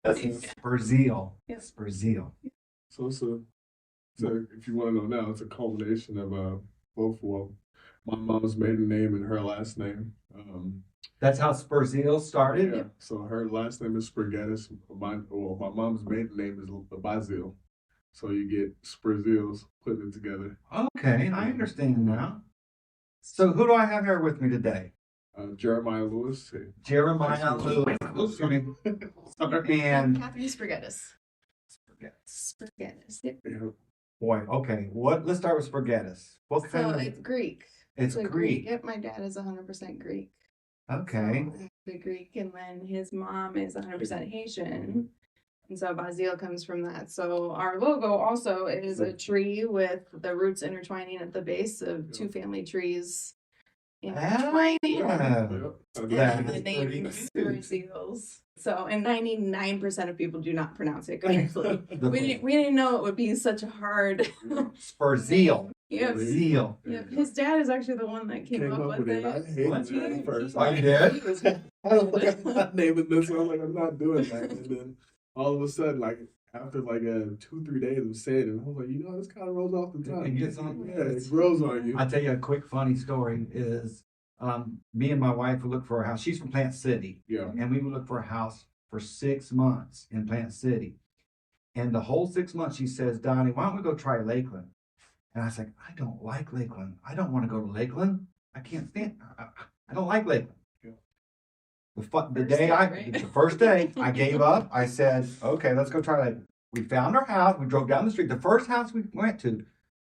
That's a Spurzile. Yeah. Spurzile. So so if you want to know now, it's a culmination of both. Well, my mom's maiden name and her last name. That's how Spurzile started? Yeah. So her last name is Spurgetis. My mom's maiden name is Bazile. So you get Spurziles putting it together. Okay, I understand now. So who do I have here with me today? Jeremiah Lewis. Jeremiah Lewis. Sorry. And Kathryn Spurgetis. Yep. Yeah. boy, okay. Let's start with Spurgetis. What So kind of it's Greek. it's Greek. Yep, my dad is 100% Greek. Okay. So the Greek, and then his mom is 100% Haitian. And so Bazile comes from that. So our logo also is a tree with the roots intertwining at the base of two family trees. Intertwining. Yeah. And That the is name pretty is cute. Spurzile. So, and 99% of people do not pronounce it correctly. The we didn't know it would be such a hard. Spurzile. Yep. Zeal. Yep. His dad is actually the one that came up with it. I hated it at first. Oh, you did? I'm not naming this one. Like, I'm not doing that. And then all of a sudden, like after like 2-3 days of saying it, I was like, this kind of rolls off the tongue. It gets on. Yeah, it grows on you. I'll tell you a quick funny story is me and my wife would look for a house. She's from Plant City. Yeah. And we would look for a house for 6 months in Plant City. And the whole 6 months she says, Donnie, why don't we go try Lakeland? And I was like, I don't like Lakeland. I don't want to go to Lakeland. I can't stand I don't like Lakeland. Yeah. The first day I gave up. I said, okay, let's go try Lakeland. We found our house. We drove down the street. The first house we went to,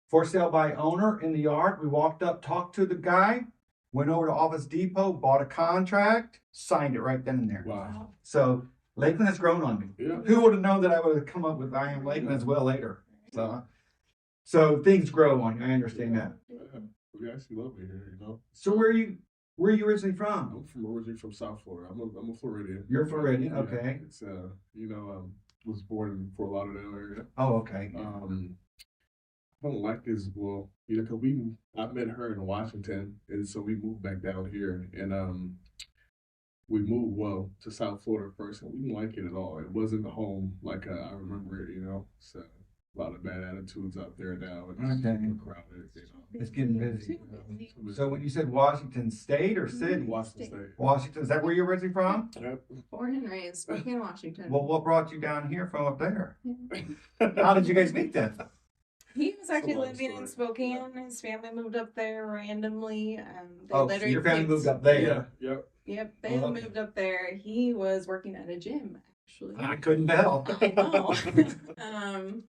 for sale by owner in the yard. We walked up, talked to the guy, went over to Office Depot, bought a contract, signed it right then and there. Wow. So Lakeland has grown on me. Yeah. Who would have known that I would have come up with I Am Lakeland as well later? So things grow on you. I understand that. Yeah. We actually love it here, So where are you originally from? I'm originally from South Florida. I'm a Floridian. You're Floridian, Yeah. okay. It's was born in Fort Lauderdale area. Oh, okay. I don't like this. Well, because I met her in Washington, and so we moved back down here, and we moved to South Florida first, and we didn't like it at all. It wasn't home like I remember it. So a lot of bad attitudes out there now. It's Okay. crowded. It's getting busy. So when you said Washington State or city? Washington State. Washington, is that where you're originally from? Yep. Born and raised, Spokane, Washington. Well, what brought you down here from up there? How did you guys meet then? He was actually It's a long living in story. Spokane. His family moved up there randomly. So your family moved up there. Yep. Yep, they moved up there. He was working at a gym, actually. I couldn't tell. I know.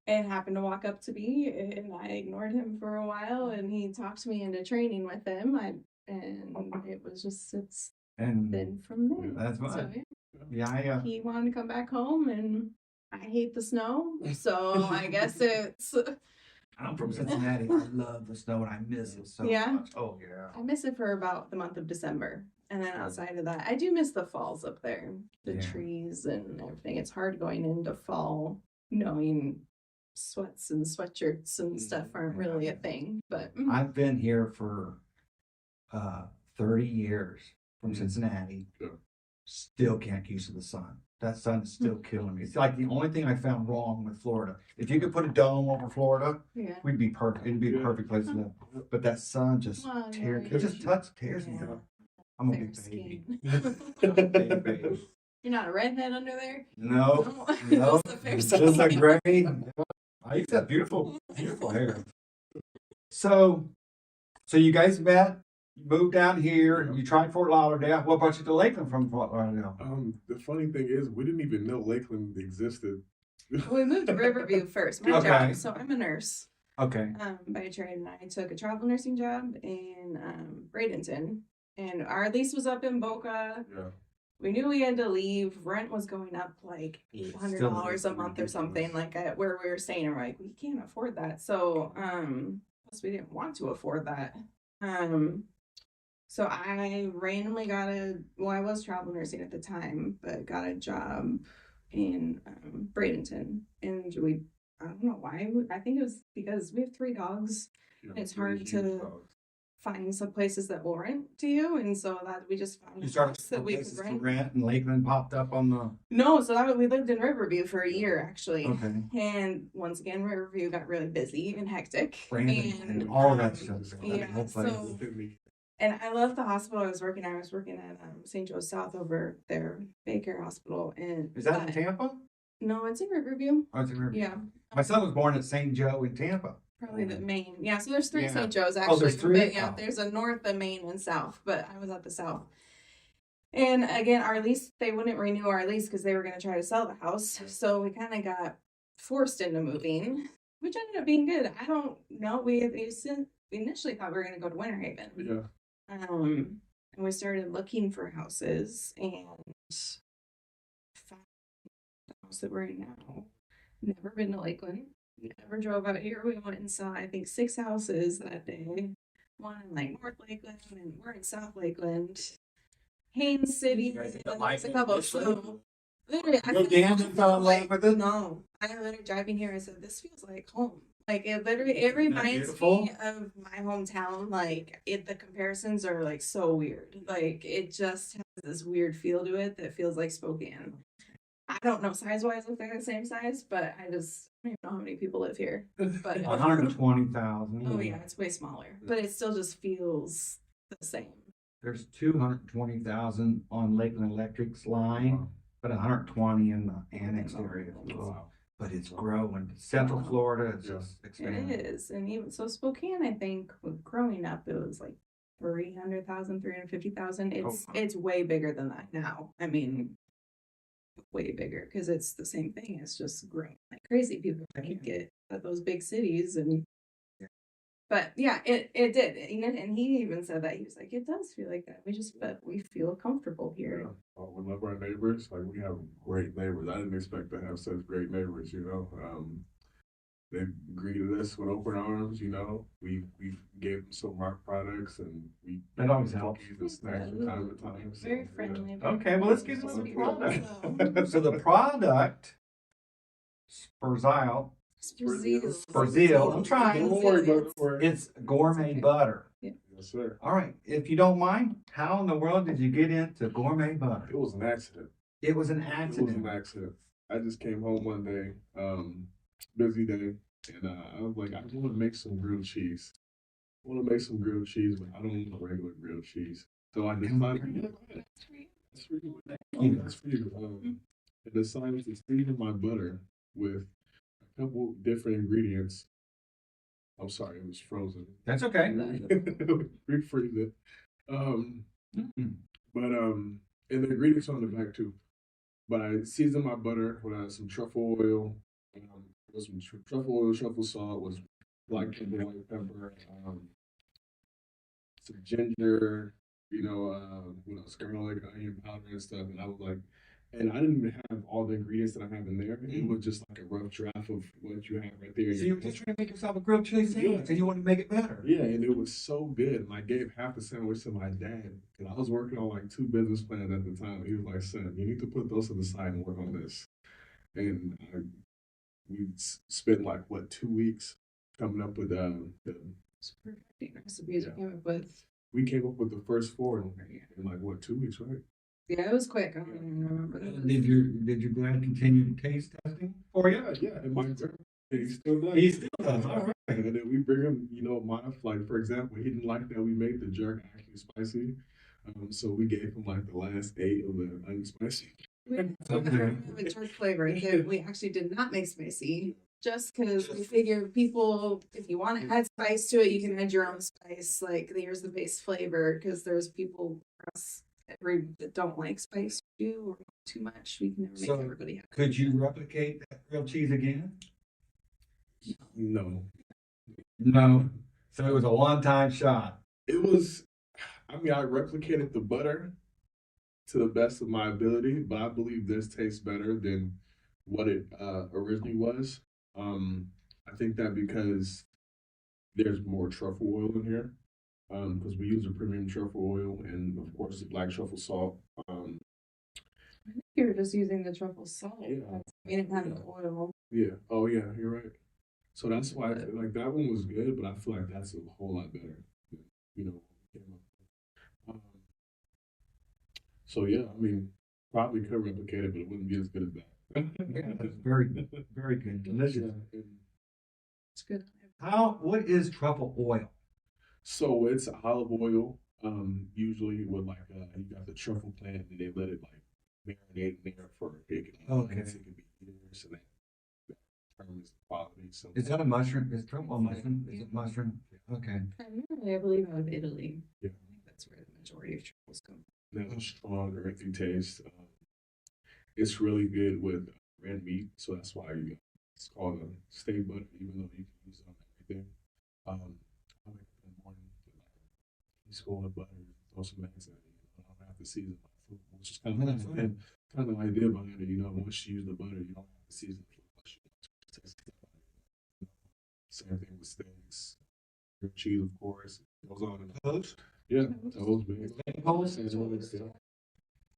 It happened to walk up to me, and I ignored him for a while, and he talked me into training with him. And it was just, it's And been from there. that's So, fine. yeah. Yeah, He wanted to come back home, and I hate the snow, so I guess it's. I'm from Cincinnati. I love the snow and I miss it so Yeah? much. Oh yeah. I miss it for about the month of December. And then outside of that, I do miss the falls up there. The Yeah. trees and everything. It's hard going into fall knowing sweats and sweatshirts and stuff aren't really a thing. But I've been here for 30 years from Cincinnati. Yeah. Still can't get used to the sun. That sun is still killing me. It's like the only thing I found wrong with Florida. If you could put a dome over Florida, yeah. we'd be perfect. It'd be a Yeah. perfect place to live. But that sun just Well, tears. yeah, It just tears me yeah. up. I'm a Fair big baby. skin. Big baby. You're not a redhead under there? No, No. no, It's the fair just a skin. gray. I used to have beautiful hair. So you guys met, moved down here, you tried Fort Lauderdale. What brought you to Lakeland from Fort Lauderdale? The funny thing is, we didn't even know Lakeland existed. We moved to Riverview first. My Okay. job. So I'm a nurse. Okay. By trade, and I took a travel nursing job in Bradenton, and our lease was up in Boca. Yeah. We knew we had to leave. Rent was going up like $800 Still a month or something, like at where we were staying. And we're like, we can't afford that. So, plus we didn't want to afford that. So I randomly I was travel nursing at the time, but got a job in Bradenton, and I don't know why. I think it was because we have 3 dogs. Yeah, It's very hard huge to dogs. find some places that will rent to you, and so that we just found You a started house that we could places to rent. rent, and Lakeland popped up on the. No, so we lived in Riverview for a year actually, Okay. and once again Riverview got really busy and hectic, Brandon and and all that stuff. yeah, Whole place. so and I left the hospital I was working at. I was working at St. Joe's South over there, Baycare Hospital, and Is that in Tampa? no, it's in Riverview. Oh, it's in Riverview. Yeah, My son was born at St. Joe in Tampa. probably the main. Yeah, so there's 3 Yeah. St. Joe's Oh, actually. there's 3? But yeah, Oh. there's a north, a main, and south. But I was at the south. And again, our lease, they wouldn't renew our lease because they were going to try to sell the house. So we kind of got forced into moving, which ended up being good. I don't know. We initially thought we were going to go to Winter Haven. Yeah. And we started looking for houses and found the house that we're in now. Never been to Lakeland. Never drove out here. We went and saw, I think, 6 houses that day. One in like North Lakeland, and we're in South Lakeland. Haines City, You guys and don't there's like a it? couple. This way? So, literally, I No, Dan didn't fall in love with it? No, I literally driving here. I said, "This feels like home." Like it literally, it Isn't that reminds beautiful? me of my hometown. Like the comparisons are like so weird. Like it just has this weird feel to it that feels like Spokane. I don't know size wise if they're the same size, but I don't even know how many people live here. But 120,000. oh yeah, it's way smaller, but it still just feels the same. There's 220,000 on Lakeland Electric's line, but 120 in the annexed area. Wow. But it's growing. Central Florida is just expanding. It is, and even so, Spokane. I think growing up, it was like 300,000, 350,000. It's way bigger than that now. I mean, way bigger because it's the same thing. It's just growing like crazy. People can get at those big cities and. But yeah, it did, and he even said that he was like, it does feel like that. But we feel comfortable here. Yeah. We love our neighbors. Like we have great neighbors. I didn't expect to have such great neighbors. They greeted us with open arms. We gave them some rock products, and we That always helps. the snacks from time to time. So, Very friendly. yeah. very Okay, well, let's get friendly. into the product. So the product, Spurzile, Spurzile. I'm trying. Don't worry about it. It's gourmet butter. Yes, sir. All right. If you don't mind, how in the world did you get into gourmet butter? It was an accident. It was an It was accident. an accident. I just came home one day, busy day, and I was like, I want to make some grilled cheese. I want to make some grilled cheese, but I don't want regular grilled cheese. So I decided, that's for you. That's for you. I decided to season my butter with a couple different ingredients. I'm sorry, it was frozen. That's okay. Refreeze it. Mm. But and the ingredients on the back too. But I seasoned my butter with some truffle oil, with some truffle oil, truffle salt, was black pepper, white pepper, some ginger, garlic, onion powder and stuff. And I was like, and I didn't even have all the ingredients that I have in there. It was just like a rough draft of what you have right there. So you were just trying to make yourself a grilled cheese sandwich, and you want to make it better. Yeah, and it was so good. And I gave half the sandwich to my dad. And I was working on like 2 business plans at the time. He was like, son, you need to put those to the side and work on this. And we spent like, 2 weeks coming up with the Perfect recipes we came up with. we came up with the first 4 in like 2 weeks, right? Yeah, it was quick. I don't even remember. Did your dad continue taste testing for you? Yeah, and my dad, he still does. He still does. All right. And then we bring him, modify. Like, for example, he didn't like that we made the jerk actually spicy. So we gave him like the last 8 of the unspicy. We have a jerk flavor that we actually did not make spicy. Just because we figure people, if you want to add spice to it, you can add your own spice. Like, here's the base flavor. Because there's people that don't like spice too, or too much. We can never make So, everybody happy. Could you replicate that grilled cheese again? No. No. So it was a one-time shot. It was, I replicated the butter to the best of my ability, but I believe this tastes better than what it originally was. I think that because there's more truffle oil in here, because we use a premium truffle oil and of course the black truffle salt. I think you were just using the truffle salt. Yeah. We didn't have the oil. Yeah. Oh yeah, you're right. So that's why like that one was good, but I feel like that's a whole lot better. you know, came up with. So yeah, I mean, probably could replicate it, but it wouldn't be as good as that. Yeah, it's very, very good, delicious. Yeah, and It's good. What is truffle oil? so it's olive oil, usually with like you got the truffle plant and they let it like marinate in there for it can be Okay. months, it can be years, and that determines the quality. So Is that a mushroom? Is truffle a mushroom? Is it mushroom? Okay. Primarily, I believe, out of Italy. yeah, I think that's where the majority of truffles come that's a strong earthy taste. It's really good with red meat, so that's why it's called a steak butter, even though you can use it on everything. I wake up in the morning with like a teaspoon of butter, throw some eggs in it. I don't have to season my food, which is kind of nice. And kind of the idea behind it, once you use the butter, you don't have to season it unless you want to taste the butter. Same thing with steaks, grilled cheese, of course. It goes on and on. Toast? Yeah, toast, bacon, Toast? sandwiches, yeah.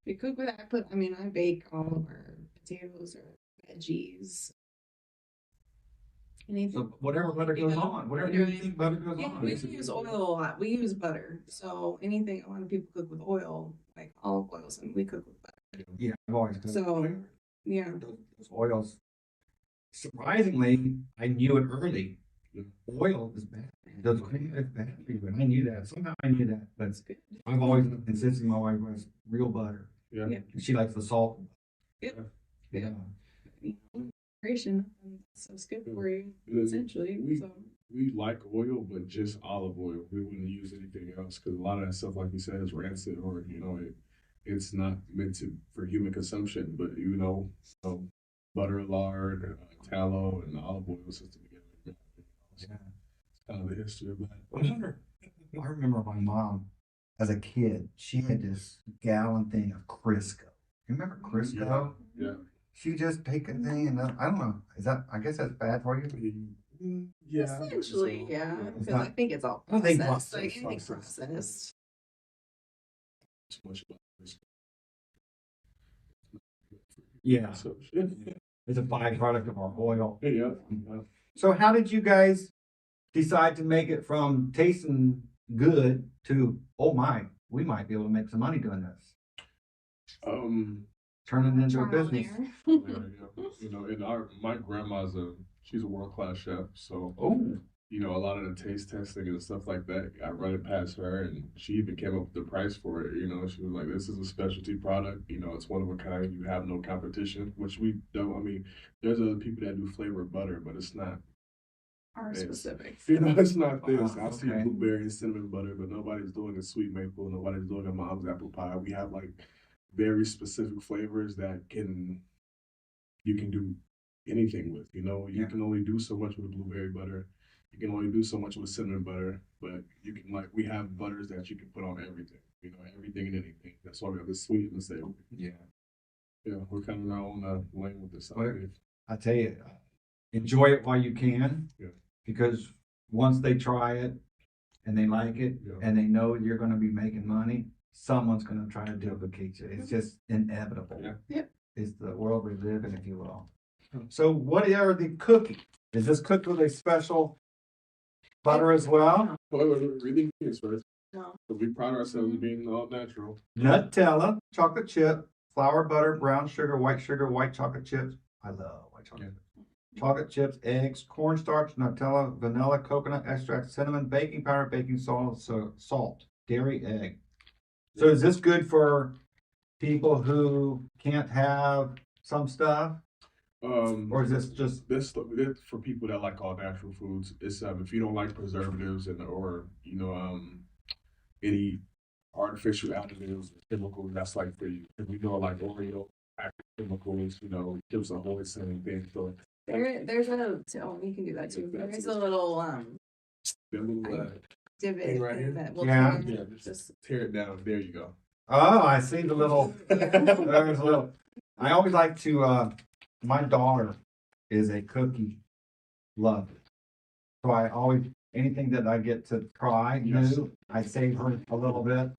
We cook with that. I bake all of our potatoes or veggies. Anything. So whatever butter goes on, whatever you think butter goes Yeah, on. we use oil a lot. We use butter. So anything, a lot of people cook with oil, like olive oils, and we cook with butter. Yeah, I've always cooked. So, yeah. Those oils. Surprisingly, I knew it early. Yeah. Oil is bad. Those cream is bad for you, and I knew that. Somehow I knew that, but That's good. I've always insisted my wife was real butter. Yeah. Yeah. She likes the salt. Yep. Yeah. Nutrition, so it's good for you, Yeah. essentially. We- So, We like oil, but just olive oil. We wouldn't use anything else because a lot of that stuff, like you said, is rancid or it's not meant for human consumption. But butter, lard, tallow, and olive oil system together. So Yeah. it's kind of the history of that. I remember my mom as a kid, she had this gallon thing of Crisco. You remember Crisco? Yeah. She just take a thing and I don't know. I guess that's bad for you? Yeah. essentially, yeah. It's Because not- I think it's all I think processed. Like processed, anything processed. processed. Too much about this. Yeah. So, It's a byproduct of our oil. yeah. So how did you guys decide to make it from tasting good to, oh my, we might be able to make some money doing this? Turn it into a Trial and business. error. And my grandma's she's a world-class chef, so Oh, a lot of the taste testing and stuff like that, I run it past her, and she even came up with the price for it. She was like, "This is a specialty product. It's one of a kind. You have no competition," which we don't. I mean, there's other people that do flavored butter, but it's not. Our It's- specifics. It's not this. I see Okay. blueberry and cinnamon butter, but nobody's doing a sweet maple. Nobody's doing a mom's apple pie. We have like very specific flavors that you can do anything with. You Yeah. can only do so much with blueberry butter. You can only do so much with cinnamon butter, but you can we have butters that you can put on everything. Everything and anything. That's why we have the sweet and the savory. yeah. Yeah, we're kind of now on the lane with this. Well, I tell you, enjoy it while you can. Yeah. Because once they try it and they like it Yeah. and they know you're going to be making money, someone's going to try to duplicate you. It's just inevitable. Yeah. Yep. It's the world we live in, if you will. So what are the cookies? Is this cooked with a special butter as well? Well, we're reading things first. No. But we pride ourselves on being all natural. Nutella, chocolate chip, flour, butter, brown sugar, white chocolate chips. I love white chocolate. Chocolate chips, eggs, cornstarch, Nutella, vanilla, coconut extract, cinnamon, baking powder, baking salt, dairy, egg. So is this good for people who can't have some stuff? Or is this just This for people that like all natural foods. It's if you don't like preservatives or any artificial additives or chemicals, that's like for you. If we know like Oreo chemicals, gives a whole same thing. So There's you can do that too. There's a little the little divot Thing right here? that will Yeah. just tear it down. There you go. oh, I see the little there's a little I always like to my daughter is a cookie lover. So I always anything that I get to try Yes. new, I save her a little bit.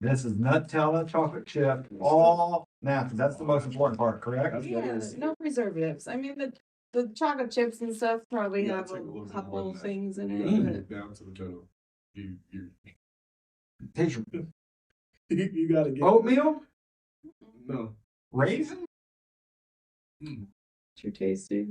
This is Nutella chocolate chip, all natural. That's the most important part, correct? That's what Yeah, it is. no preservatives. I mean the chocolate chips and stuff probably Yeah, have take a a little bit more couple than that. things in You it. gotta but get it down to the middle. you Taste you gotta get oatmeal, no. raisin. Too tasty.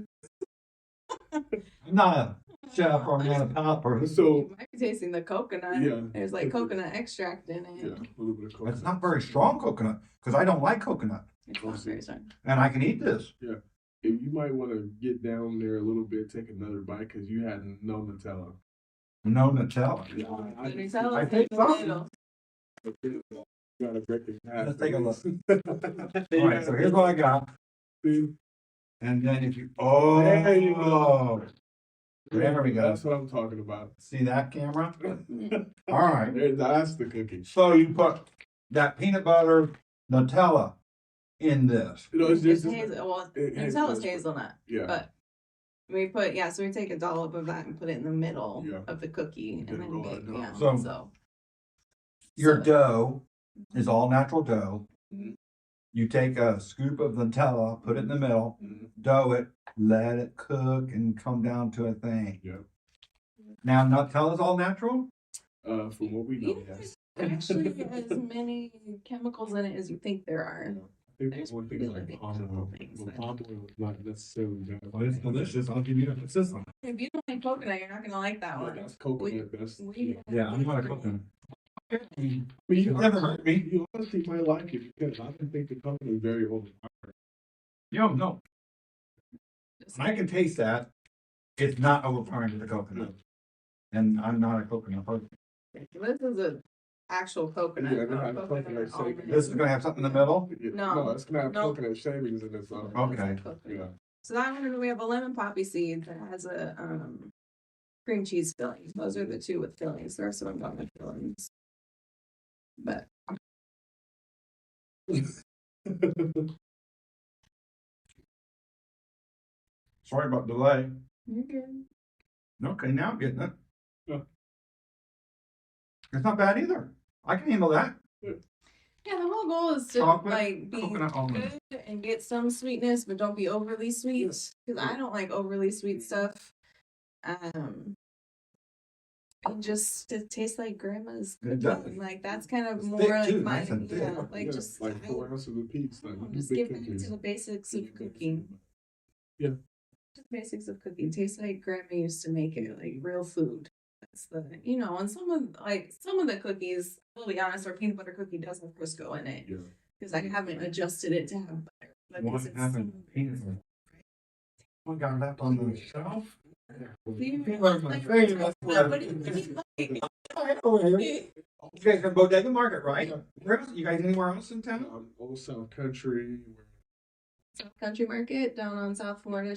I'm not a chef or not a pop person. So You might be tasting the coconut. Yeah. There's like coconut extract in it. yeah, a little bit of coconut. It's not very strong coconut because I don't like coconut, It's not very strong. and I can eat this. You might want to get down there a little bit, take another bite because you had no Nutella. No Nutella. The I Nutella's think in the so. middle. You gotta break it in half. Let's take a look. All All right, so here's what I got. And then if you, oh, There you go. There we go. That's what I'm talking about. See that camera? All right. That's the cookie. So you put that peanut butter Nutella in this. You know, it's It's just hazel. Well, it- Nutella's it's- hazelnut. yeah. But we put, so we take a dollop of that and put it in the middle Yeah. of the cookie and Then then roll bake. it down. Yeah. So- Your So- dough is all natural dough. Mhm. You take a scoop of Nutella, put it in the middle, Mhm. dough it, let it cook and come down to a thing. Yeah. Now Nutella's all natural? From what we know, Yeah. yes. Actually, as many chemicals in it as you think there are. I think There's one thing is really like palm couple oil. things Well, that- palm oil is not necessarily bad. Well, it's delicious. I'll give you a system. If you don't like coconut, you're not gonna like that Yeah, one. that's coconut. That's Yeah, I'm not a coconut. you Never hurt me. You honestly might like it because I don't think the coconut is very overpowering. Yo, no. I can taste that. It's not overpowering to the coconut. And I'm not a coconut person. This is an actual coconut. Yeah, they not have coconut almond. shaped. This is gonna have something in the middle? No. It's gonna have No. coconut shavings in it. So. Okay. Yeah. So that one, we have a lemon poppy seed that has a cream cheese filling. Those are the two with fillings. The rest of them don't have fillings. But Sorry about delay. you're good. Okay, now I'm getting it. Yeah. It's not bad either. I can handle that. Yeah, the whole goal is to Chocolate, like be coconut almond. good and get some sweetness, but don't be overly sweet. Because I don't like overly sweet stuff. And just to taste like grandma's It does. cooking. Like that's kind of It's more thick, like too, my nice and thick. yeah, like Yeah, just like 4 ounces of peas. Like you just big get back cookies. to the basics of cooking. Yeah. Just basics of cooking. Tastes like grandma used to make it, like real food. That's the and some of the cookies, I'll be honest, our peanut butter cookie does have Crisco in it. Yeah. Because I haven't adjusted it to have butter. But What this is happened? some- Peanut butter. What got left on the shelf? Peanut Butter, my favorite. What do you like? You guys from Bodega Market, right? Where else? You guys anywhere else in town? Old South Country. South Country Market down on South Florida